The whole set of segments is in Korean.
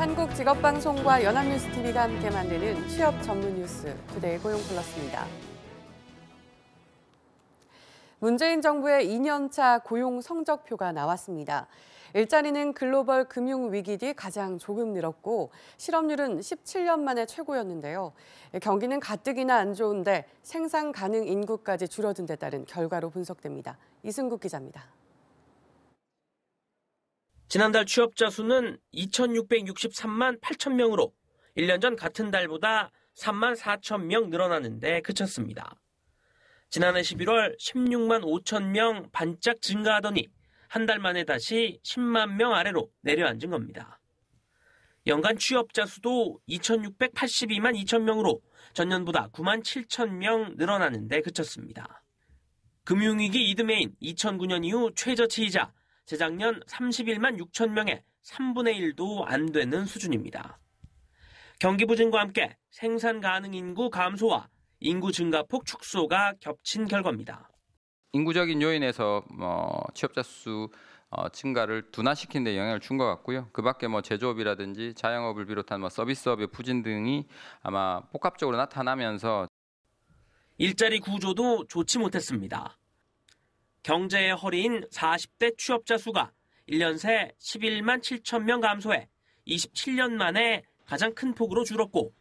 한국직업방송과 연합뉴스TV가 함께 만드는 취업 전문 뉴스 투데이 고용 플러스입니다. 문재인 정부의 2년차 고용 성적표가 나왔습니다. 일자리는 글로벌 금융 위기 뒤 가장 조금 늘었고 실업률은 17년 만에 최고였는데요. 경기는 가뜩이나 안 좋은데 생산 가능 인구까지 줄어든 데 따른 결과로 분석됩니다. 이승국 기자입니다. 지난달 취업자 수는 2,663만 8천 명으로 1년 전 같은 달보다 3만 4천 명 늘어나는데 그쳤습니다. 지난해 11월 16만 5천 명 반짝 증가하더니 한 달 만에 다시 10만 명 아래로 내려앉은 겁니다. 연간 취업자 수도 2,682만 2천 명으로 전년보다 9만 7천 명 늘어나는데 그쳤습니다. 금융위기 이듬해인 2009년 이후 최저치이자 재작년 31만 6천 명의 3분의 1도 안 되는 수준입니다. 경기 부진과 함께 생산 가능 인구 감소와 인구 증가폭 축소가 겹친 결과입니다. 인구적인 요인에서 취업자 수 증가를 둔화시키는 데 영향을 준 것 같고요. 그 밖에 제조업이라든지 자영업을 비롯한 서비스업의 부진 등이 아마 복합적으로 나타나면서 일자리 구조도 좋지 못했습니다. 경제의 허리인 40대 취업자 수가 1년 새 11만 7천 명 감소해 27년 만에 가장 큰 폭으로 줄었고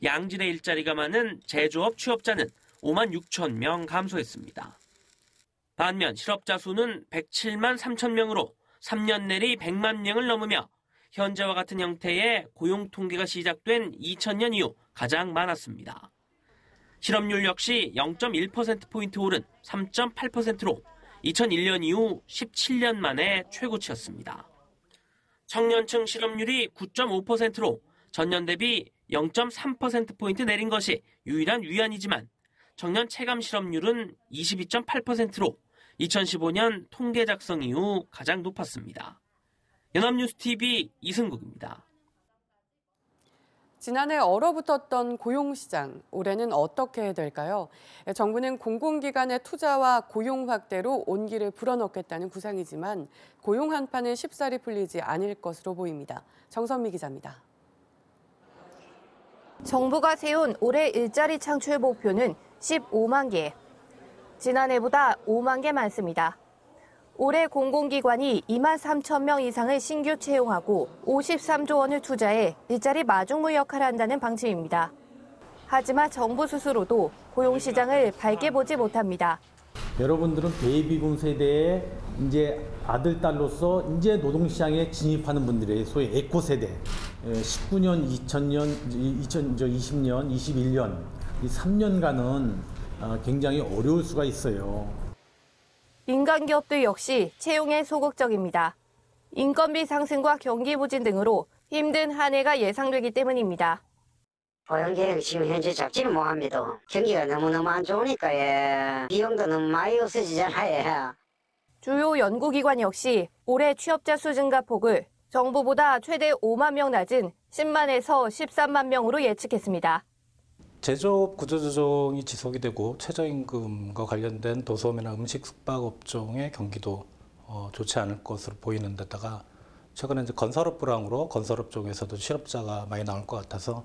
양질의 일자리가 많은 제조업 취업자는 5만 6천 명 감소했습니다. 반면 실업자 수는 107만 3천 명으로 3년 내리 100만 명을 넘으며 현재와 같은 형태의 고용 통계가 시작된 2000년 이후 가장 많았습니다. 실업률 역시 0.1%포인트 오른 3.8%로 2001년 이후 17년 만에 최고치였습니다. 청년층 실업률이 9.5%로 전년 대비 0.3%포인트 내린 것이 유일한 위안이지만 청년 체감 실업률은 22.8%로 2015년 통계 작성 이후 가장 높았습니다. 연합뉴스TV 이승국입니다. 지난해 얼어붙었던 고용시장, 올해는 어떻게 될까요? 정부는 공공기관의 투자와 고용 확대로 온기를 불어넣겠다는 구상이지만 고용 한파는 쉽사리 풀리지 않을 것으로 보입니다. 정선미 기자입니다. 정부가 세운 올해 일자리 창출 목표는 15만 개. 지난해보다 5만 개 많습니다. 올해 공공기관이 2만 3천 명 이상을 신규 채용하고 53조 원을 투자해 일자리 마중물 역할을 한다는 방침입니다. 하지만 정부 스스로도 고용시장을 밝게 보지 못합니다. 여러분들은 베이비붐 세대의 이제 아들, 딸로서 이제 노동시장에 진입하는 분들의 소위 에코 세대, 19년, 2000년, 2020년, 21년 이 3년간은 굉장히 어려울 수가 있어요. 민간 기업들 역시 채용에 소극적입니다. 인건비 상승과 경기 부진 등으로 힘든 한 해가 예상되기 때문입니다. 고용계획 지금 현재 잡지를 못합니다. 경기가 너무너무 안 좋으니까 비용도 너무 많이 없어지잖아요. 주요 연구기관 역시 올해 취업자 수 증가 폭을 정부보다 최대 5만 명 낮은 10만에서 13만 명으로 예측했습니다. 제조업 구조조정이 지속이 되고 최저임금과 관련된 도소매나 음식 숙박 업종의 경기도 좋지 않을 것으로 보이는 데다가 최근에 이제 건설업 불황으로 건설업 쪽에서도 실업자가 많이 나올 것 같아서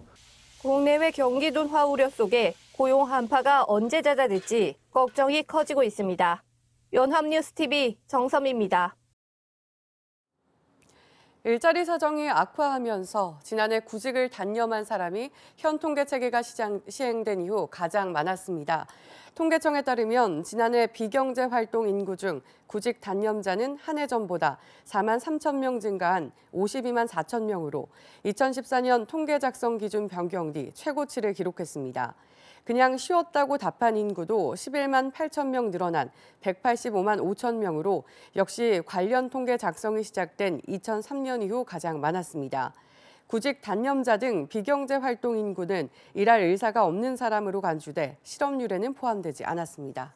국내외 경기 둔화 우려 속에 고용 한파가 언제 잦아들지 걱정이 커지고 있습니다. 연합뉴스TV 정선미입니다. 일자리 사정이 악화하면서 지난해 구직을 단념한 사람이 현 통계 체계가 시행된 이후 가장 많았습니다. 통계청에 따르면 지난해 비경제 활동 인구 중 구직 단념자는 한 해 전보다 4만 3천 명 증가한 52만 4천 명으로 2014년 통계 작성 기준 변경 뒤 최고치를 기록했습니다. 그냥 쉬었다고 답한 인구도 11만 8천 명 늘어난 185만 5천 명으로 역시 관련 통계 작성이 시작된 2003년 이후 가장 많았습니다. 구직 단념자 등 비경제 활동 인구는 일할 의사가 없는 사람으로 간주돼 실업률에는 포함되지 않았습니다.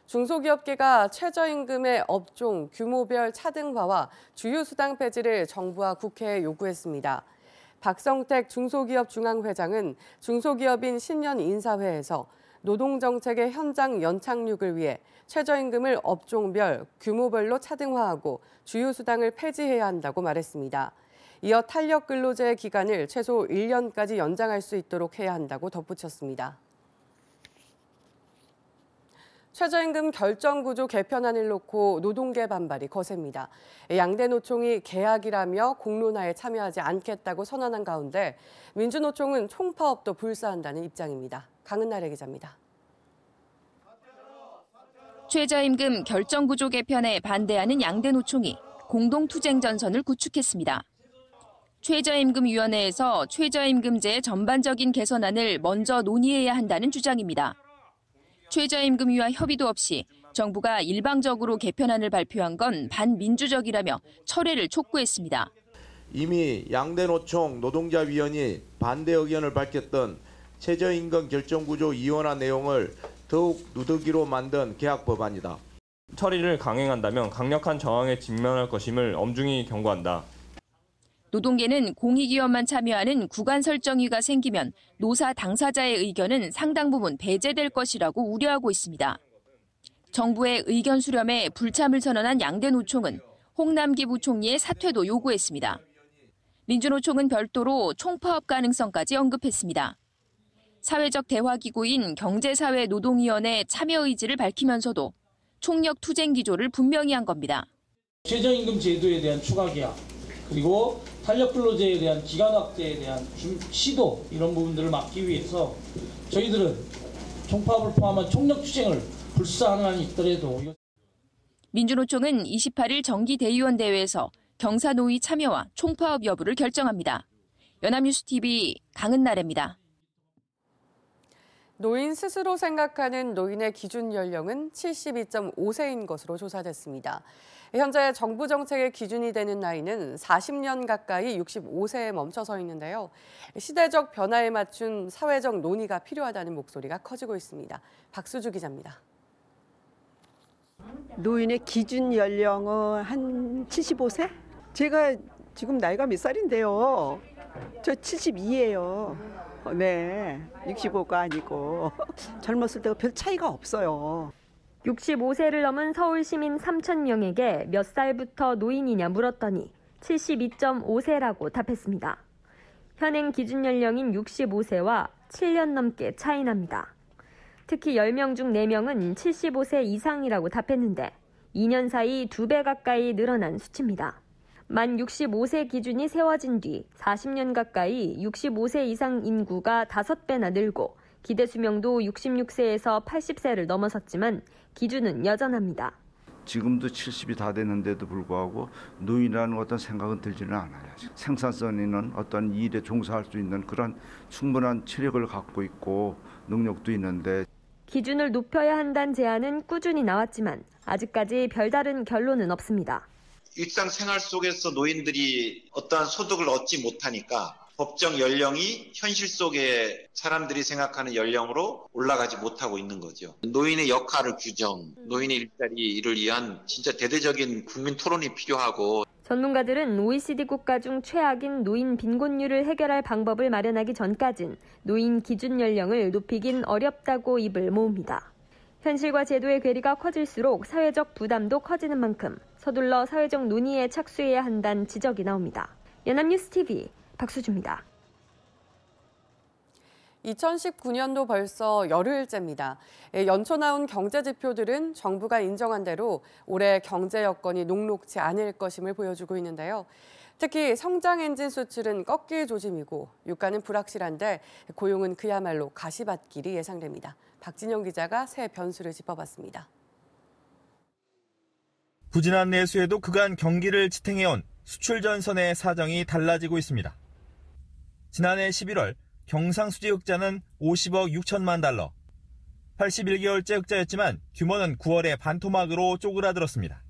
중소기업계가 최저임금의 업종 규모별 차등화와 주휴수당 폐지를 정부와 국회에 요구했습니다. 박성택 중소기업 중앙회장은 중소기업인 신년 인사회에서 노동정책의 현장 연착륙을 위해 최저임금을 업종별, 규모별로 차등화하고 주휴수당을 폐지해야 한다고 말했습니다. 이어 탄력근로제 기간을 최소 1년까지 연장할 수 있도록 해야 한다고 덧붙였습니다. 최저임금 결정구조 개편안을 놓고 노동계 반발이 거셉니다. 양대 노총이 계약이라며 공론화에 참여하지 않겠다고 선언한 가운데 민주노총은 총파업도 불사한다는 입장입니다. 강은나래 기자입니다. 최저임금 결정구조 개편에 반대하는 양대 노총이 공동투쟁 전선을 구축했습니다. 최저임금위원회에서 최저임금제의 전반적인 개선안을 먼저 논의해야 한다는 주장입니다. 최저임금위와 협의도 없이 정부가 일방적으로 개편안을 발표한 건 반민주적이라며 철회를 촉구했습니다. 이미 양대 노총 노동자위원이 반대 의견을 밝혔던 최저임금 결정구조 이원화 내용을 더욱 누더기로 만든 개혁 법안이다. 처리를 강행한다면 강력한 저항에 직면할 것임을 엄중히 경고한다. 노동계는 공익위원만 참여하는 구간 설정위가 생기면 노사 당사자의 의견은 상당 부분 배제될 것이라고 우려하고 있습니다. 정부의 의견 수렴에 불참을 선언한 양대 노총은 홍남기 부총리의 사퇴도 요구했습니다. 민주노총은 별도로 총파업 가능성까지 언급했습니다. 사회적 대화기구인 경제사회노동위원회 참여 의지를 밝히면서도 총력 투쟁 기조를 분명히 한 겁니다. 최저임금 제도에 대한 추가 계약, 그리고 탄력근로제에 대한 기간 확대에 대한 시도, 이런 부분들을 막기 위해서 저희들은 총파업을 포함한 총력 투쟁을 불사하는 한이 있더라도. 민주노총은 28일 정기대의원 대회에서 경사노위 참여와 총파업 여부를 결정합니다. 연합뉴스TV 강은나래입니다. 노인 스스로 생각하는 노인의 기준 연령은 72.5세인 것으로 조사됐습니다. 현재 정부 정책의 기준이 되는 나이는 40년 가까이 65세에 멈춰서 있는데요. 시대적 변화에 맞춘 사회적 논의가 필요하다는 목소리가 커지고 있습니다. 박수주 기자입니다. 노인의 기준 연령은 한 75세? 제가 지금 나이가 몇 살인데요. 저 72예요. 네, 65가 아니고 젊었을 때가 별 차이가 없어요. 65세를 넘은 서울 시민 3,000명에게 몇 살부터 노인이냐 물었더니 72.5세라고 답했습니다. 현행 기준 연령인 65세와 7년 넘게 차이 납니다. 특히 10명 중 4명은 75세 이상이라고 답했는데 2년 사이 2배 가까이 늘어난 수치입니다. 만 65세 기준이 세워진 뒤 40년 가까이 65세 이상 인구가 5배나 늘고 기대 수명도 66세에서 80세를 넘어섰지만 기준은 여전합니다. 지금도 70이 다 됐는데도 불구하고 노인이라는 어떤 생각은 들지는 않아요. 생산성 있는 어떤 일에 종사할 수 있는 그런 충분한 체력을 갖고 있고 능력도 있는데 기준을 높여야 한다는 제안은 꾸준히 나왔지만 아직까지 별다른 결론은 없습니다. 일상생활 속에서 노인들이 어떠한 소득을 얻지 못하니까 법정 연령이 현실 속에 사람들이 생각하는 연령으로 올라가지 못하고 있는 거죠. 노인의 역할을 규정, 노인의 일자리를 위한 진짜 대대적인 국민 토론이 필요하고 전문가들은 OECD 국가 중 최악인 노인 빈곤율을 해결할 방법을 마련하기 전까진 노인 기준 연령을 높이긴 어렵다고 입을 모읍니다. 현실과 제도의 괴리가 커질수록 사회적 부담도 커지는 만큼 서둘러 사회적 논의에 착수해야 한다는 지적이 나옵니다. 연합뉴스TV 박수주입니다. 2019년도 벌써 열흘째입니다. 연초 나온 경제 지표들은 정부가 인정한 대로 올해 경제 여건이 녹록지 않을 것임을 보여주고 있는데요. 특히 성장 엔진 수출은 꺾일 조짐이고 유가는 불확실한데 고용은 그야말로 가시밭길이 예상됩니다. 박진영 기자가 새 변수를 짚어봤습니다. 부진한 내수에도 그간 경기를 지탱해온 수출 전선의 사정이 달라지고 있습니다. 지난해 11월 경상수지 흑자는 50억 6천만 달러. 81개월째 흑자였지만 규모는 9월에 반토막으로 쪼그라들었습니다.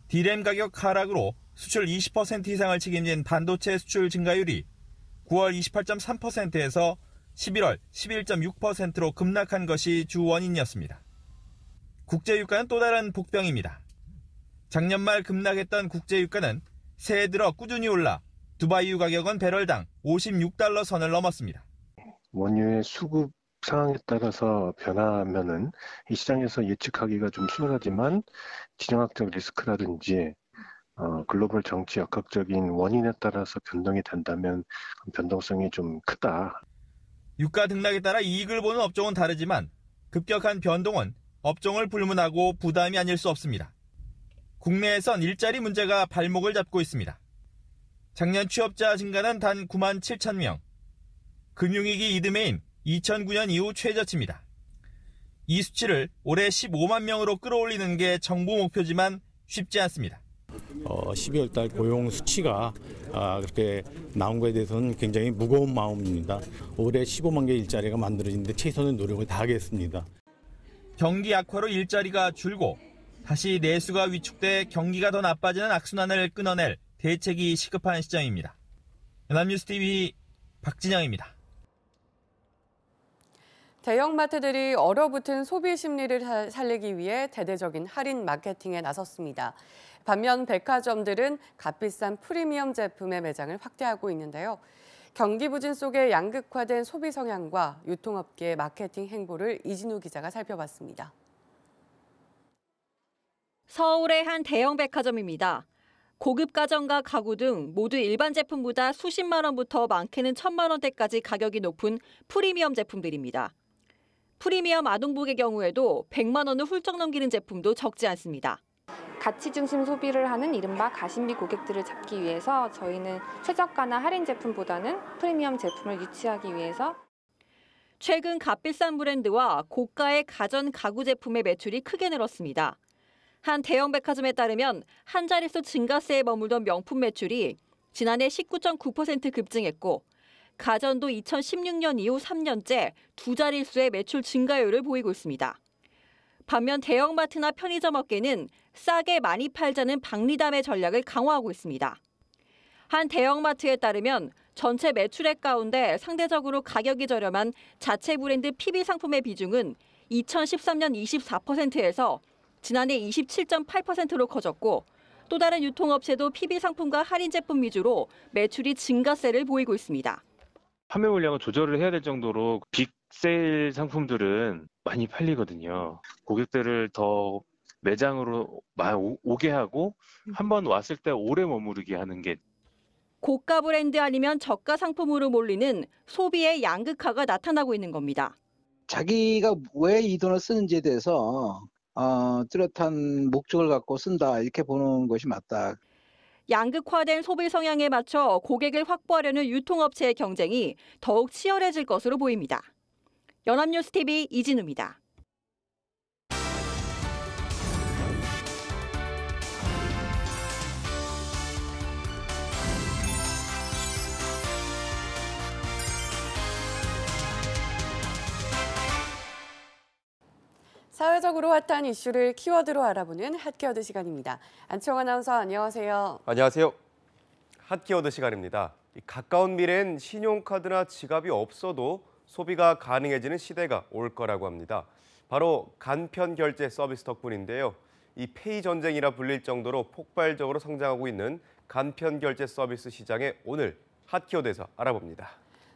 D램 가격 하락으로 수출 20% 이상을 책임진 반도체 수출 증가율이 9월 28.3%에서 11월 11.6%로 급락한 것이 주 원인이었습니다. 국제유가는 또 다른 복병입니다. 작년 말 급락했던 국제유가는 새해 들어 꾸준히 올라 두바이유 가격은 배럴당 $56 선을 넘었습니다. 원유의 수급 상황에 따라서 변하면은 이 시장에서 예측하기가 좀 수월하지만 지정학적 리스크라든지 글로벌 정치 역학적인 원인에 따라서 변동이 된다면 변동성이 좀 크다. 유가 등락에 따라 이익을 보는 업종은 다르지만 급격한 변동은 업종을 불문하고 부담이 아닐 수 없습니다. 국내에선 일자리 문제가 발목을 잡고 있습니다. 작년 취업자 증가는 단 9만 7천 명. 금융위기 이듬해인 2009년 이후 최저치입니다. 이 수치를 올해 15만 명으로 끌어올리는 게 정부 목표지만 쉽지 않습니다. 12월 달 고용 수치가 그렇게 나온 것에 대해서는 굉장히 무거운 마음입니다. 올해 15만 개 일자리가 만들어지는데 최선의 노력을 다하겠습니다. 경기 악화로 일자리가 줄고 다시 내수가 위축돼 경기가 더 나빠지는 악순환을 끊어낼 대책이 시급한 시점입니다. 연합뉴스TV 박진영입니다. 대형마트들이 얼어붙은 소비 심리를 살리기 위해 대대적인 할인 마케팅에 나섰습니다. 반면 백화점들은 값비싼 프리미엄 제품의 매장을 확대하고 있는데요. 경기 부진 속에 양극화된 소비 성향과 유통업계의 마케팅 행보를 이진우 기자가 살펴봤습니다. 서울의 한 대형 백화점입니다. 고급 가전과 가구 등 모두 일반 제품보다 수십만 원부터 많게는 1,000만 원대까지 가격이 높은 프리미엄 제품들입니다. 프리미엄 아동복의 경우에도 100만 원을 훌쩍 넘기는 제품도 적지 않습니다. 가치 중심 소비를 하는 이른바 가심비 고객들을 잡기 위해서 저희는 최저가나 할인 제품보다는 프리미엄 제품을 유치하기 위해서 최근 값비싼 브랜드와 고가의 가전 가구 제품의 매출이 크게 늘었습니다. 한 대형 백화점에 따르면 한 자릿수 증가세에 머물던 명품 매출이 지난해 19.9% 급증했고 가전도 2016년 이후 3년째 두 자릿수의 매출 증가율을 보이고 있습니다. 반면 대형마트나 편의점 업계는 싸게 많이 팔자는 박리담의 전략을 강화하고 있습니다. 한 대형마트에 따르면 전체 매출액 가운데 상대적으로 가격이 저렴한 자체 브랜드 PB 상품의 비중은 2013년 24%에서 지난해 27.8%로 커졌고 또 다른 유통업체도 PB 상품과 할인 제품 위주로 매출이 증가세를 보이고 있습니다. 판매 물량을 조절을 해야 될 정도로 빅세일 상품들은 많이 팔리거든요. 고객들을 더 매장으로 오게 하고 한번 왔을 때 오래 머무르게 하는 게 고가 브랜드 아니면 저가 상품으로 몰리는 소비의 양극화가 나타나고 있는 겁니다. 자기가 왜 이 돈을 쓰는지에 대해서 뚜렷한 목적을 갖고 쓴다 이렇게 보는 것이 맞다. 양극화된 소비 성향에 맞춰 고객을 확보하려는 유통업체의 경쟁이 더욱 치열해질 것으로 보입니다. 연합뉴스TV 이진우입니다. 사회적으로 핫한 이슈를 키워드로 알아보는 핫키워드 시간입니다. 안치홍 아나운서 안녕하세요. 안녕하세요. 핫키워드 시간입니다. 가까운 미래엔 신용카드나 지갑이 없어도 소비가 가능해지는 시대가 올 거라고 합니다. 바로 간편 결제 서비스 덕분인데요. 이 페이 전쟁이라 불릴 정도로 폭발적으로 성장하고 있는 간편 결제 서비스 시장에 오늘 핫키워드에서 알아봅니다.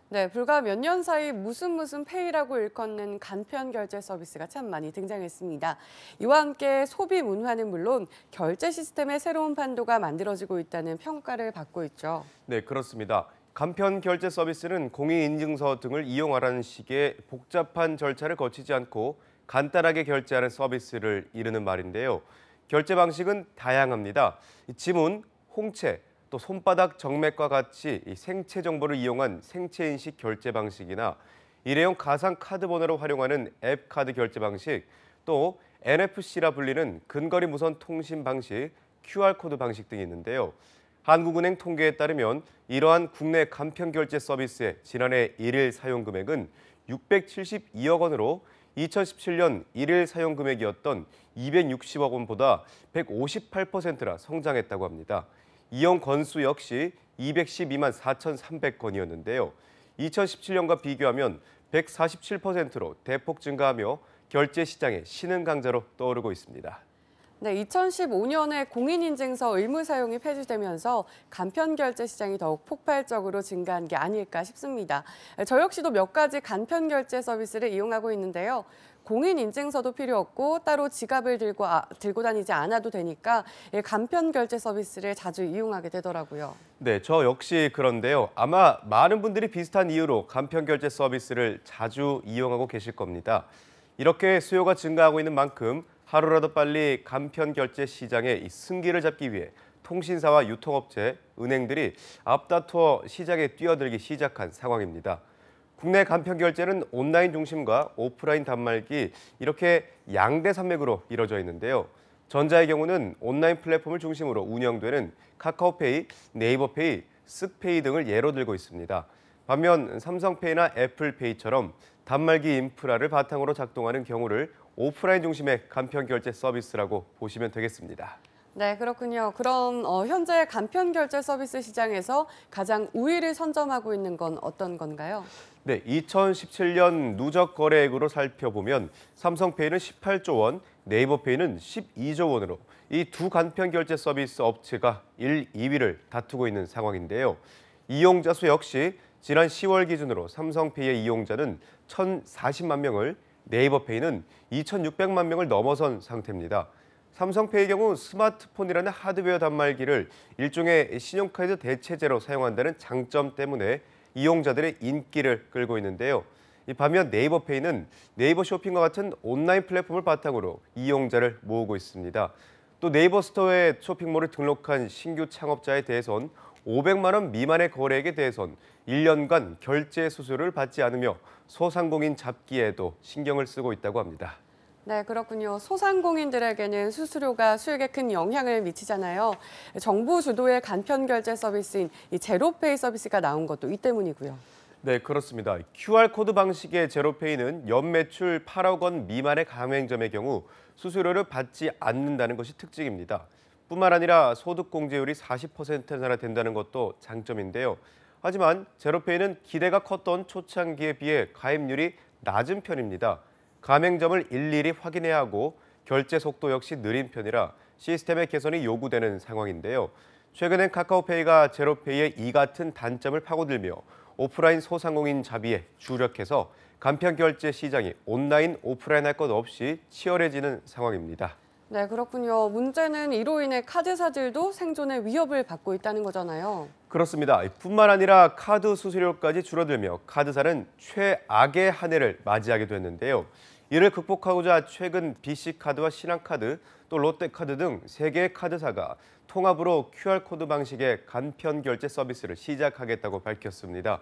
네, 불과 몇 년 사이 무슨 페이라고 일컫는 간편 결제 서비스가 참 많이 등장했습니다. 이와 함께 소비 문화는 물론 결제 시스템의 새로운 판도가 만들어지고 있다는 평가를 받고 있죠. 네, 그렇습니다. 간편 결제 서비스는 공인인증서 등을 이용하라는 식의 복잡한 절차를 거치지 않고 간단하게 결제하는 서비스를 이르는 말인데요. 결제 방식은 다양합니다. 지문, 홍채, 또 손바닥 정맥과 같이 생체 정보를 이용한 생체인식 결제 방식이나 일회용 가상 카드 번호를 활용하는 앱 카드 결제 방식, 또 NFC라 불리는 근거리 무선 통신 방식, QR코드 방식 등이 있는데요. 한국은행 통계에 따르면 이러한 국내 간편 결제 서비스의 지난해 일일 사용 금액은 672억 원으로 2017년 일일 사용 금액이었던 260억 원보다 158%나 성장했다고 합니다. 이용 건수 역시 212만 4,300건이었는데요. 2017년과 비교하면 147%로 대폭 증가하며 결제 시장의 신흥 강자로 떠오르고 있습니다. 네, 2015년에 공인인증서 의무 사용이 폐지되면서 간편결제 시장이 더욱 폭발적으로 증가한 게 아닐까 싶습니다. 저 역시도 몇 가지 간편결제 서비스를 이용하고 있는데요. 공인인증서도 필요 없고 따로 지갑을 들고 다니지 않아도 되니까 간편결제 서비스를 자주 이용하게 되더라고요. 네, 저 역시 그런데요. 아마 많은 분들이 비슷한 이유로 간편결제 서비스를 자주 이용하고 계실 겁니다. 이렇게 수요가 증가하고 있는 만큼 하루라도 빨리 간편결제 시장의 승기를 잡기 위해 통신사와 유통업체, 은행들이 앞다투어 시장에 뛰어들기 시작한 상황입니다. 국내 간편결제는 온라인 중심과 오프라인 단말기 이렇게 양대 산맥으로 이뤄져 있는데요. 전자의 경우는 온라인 플랫폼을 중심으로 운영되는 카카오페이, 네이버페이, 쓱페이 등을 예로 들고 있습니다. 반면 삼성페이나 애플페이처럼 단말기 인프라를 바탕으로 작동하는 경우를 오프라인 중심의 간편결제 서비스라고 보시면 되겠습니다. 네, 그렇군요. 그럼 현재 간편결제 서비스 시장에서 가장 우위를 선점하고 있는 건 어떤 건가요? 네, 2017년 누적 거래액으로 살펴보면 삼성페이는 18조 원, 네이버페이는 12조 원으로 이 두 간편결제 서비스 업체가 1, 2위를 다투고 있는 상황인데요. 이용자 수 역시 지난 10월 기준으로 삼성페이의 이용자는 1,040만 명을, 네이버페이는 2,600만 명을 넘어선 상태입니다. 삼성페이의 경우 스마트폰이라는 하드웨어 단말기를 일종의 신용카드 대체제로 사용한다는 장점 때문에 이용자들의 인기를 끌고 있는데요. 반면 네이버페이는 네이버 쇼핑과 같은 온라인 플랫폼을 바탕으로 이용자를 모으고 있습니다. 또 네이버 스토어에 쇼핑몰을 등록한 신규 창업자에 대해선 500만 원 미만의 거래액에 대해선 1년간 결제 수수료를 받지 않으며 소상공인 잡기에도 신경을 쓰고 있다고 합니다. 네, 그렇군요. 소상공인들에게는 수수료가 수익에 큰 영향을 미치잖아요. 정부 주도의 간편결제 서비스인 이 제로페이 서비스가 나온 것도 이 때문이고요. 네, 그렇습니다. QR코드 방식의 제로페이는 연매출 8억 원 미만의 가맹점의 경우 수수료를 받지 않는다는 것이 특징입니다. 뿐만 아니라 소득공제율이 40%나 된다는 것도 장점인데요. 하지만 제로페이는 기대가 컸던 초창기에 비해 가입률이 낮은 편입니다. 가맹점을 일일이 확인해야 하고 결제 속도 역시 느린 편이라 시스템의 개선이 요구되는 상황인데요. 최근엔 카카오페이가 제로페이의 이 같은 단점을 파고들며 오프라인 소상공인 잡이에 주력해서 간편결제 시장이 온라인, 오프라인 할 것 없이 치열해지는 상황입니다. 네, 그렇군요. 문제는 이로 인해 카드사들도 생존의 위협을 받고 있다는 거잖아요. 그렇습니다. 뿐만 아니라 카드 수수료까지 줄어들며 카드사는 최악의 한 해를 맞이하게 됐는데요. 이를 극복하고자 최근 BC카드와 신한카드, 또 롯데카드 등 3개의 카드사가 통합으로 QR코드 방식의 간편결제 서비스를 시작하겠다고 밝혔습니다.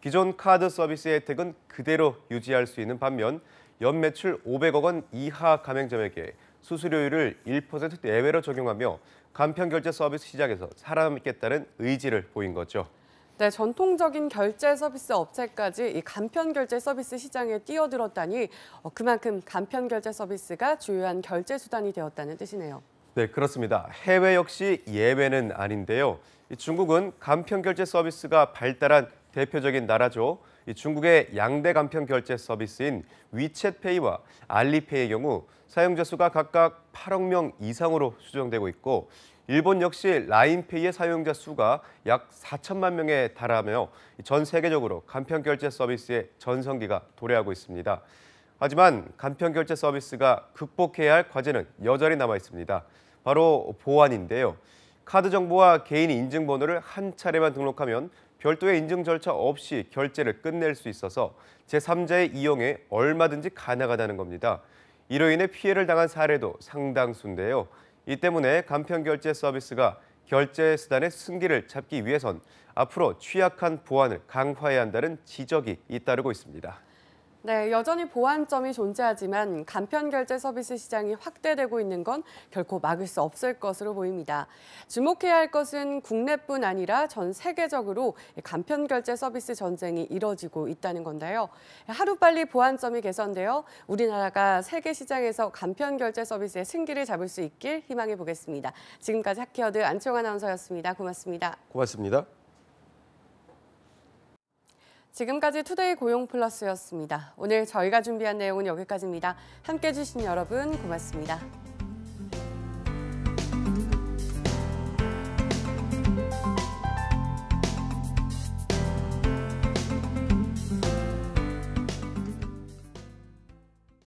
기존 카드 서비스 혜택은 그대로 유지할 수 있는 반면 연매출 500억 원 이하 가맹점에게 수수료율을 1% 내외로 적용하며 간편결제 서비스 시장에서 살아남겠다는 의지를 보인 거죠. 네, 전통적인 결제 서비스 업체까지 이 간편결제 서비스 시장에 뛰어들었다니 그만큼 간편결제 서비스가 주요한 결제 수단이 되었다는 뜻이네요. 네, 그렇습니다. 해외 역시 예외는 아닌데요. 중국은 간편결제 서비스가 발달한 대표적인 나라죠. 중국의 양대 간편결제 서비스인 위챗페이와 알리페이의 경우 사용자 수가 각각 8억 명 이상으로 추정되고 있고 일본 역시 라인페이의 사용자 수가 약 4천만 명에 달하며 전 세계적으로 간편결제 서비스의 전성기가 도래하고 있습니다. 하지만 간편결제 서비스가 극복해야 할 과제는 여전히 남아 있습니다. 바로 보안인데요. 카드 정보와 개인 인증번호를 한 차례만 등록하면 별도의 인증 절차 없이 결제를 끝낼 수 있어서 제3자의 이용에 얼마든지 가능하다는 겁니다. 이로 인해 피해를 당한 사례도 상당수인데요. 이 때문에 간편결제 서비스가 결제 수단의 승기를 잡기 위해선 앞으로 취약한 보안을 강화해야 한다는 지적이 잇따르고 있습니다. 네, 여전히 보완점이 존재하지만 간편결제 서비스 시장이 확대되고 있는 건 결코 막을 수 없을 것으로 보입니다. 주목해야 할 것은 국내뿐 아니라 전 세계적으로 간편결제 서비스 전쟁이 이뤄지고 있다는 건데요. 하루빨리 보완점이 개선되어 우리나라가 세계 시장에서 간편결제 서비스의 승기를 잡을 수 있길 희망해 보겠습니다. 지금까지 하키어드 안치홍 아나운서였습니다. 고맙습니다. 고맙습니다. 지금까지 투데이 고용 플러스였습니다. 오늘 저희가 준비한 내용은 여기까지입니다. 함께해 주신 여러분 고맙습니다.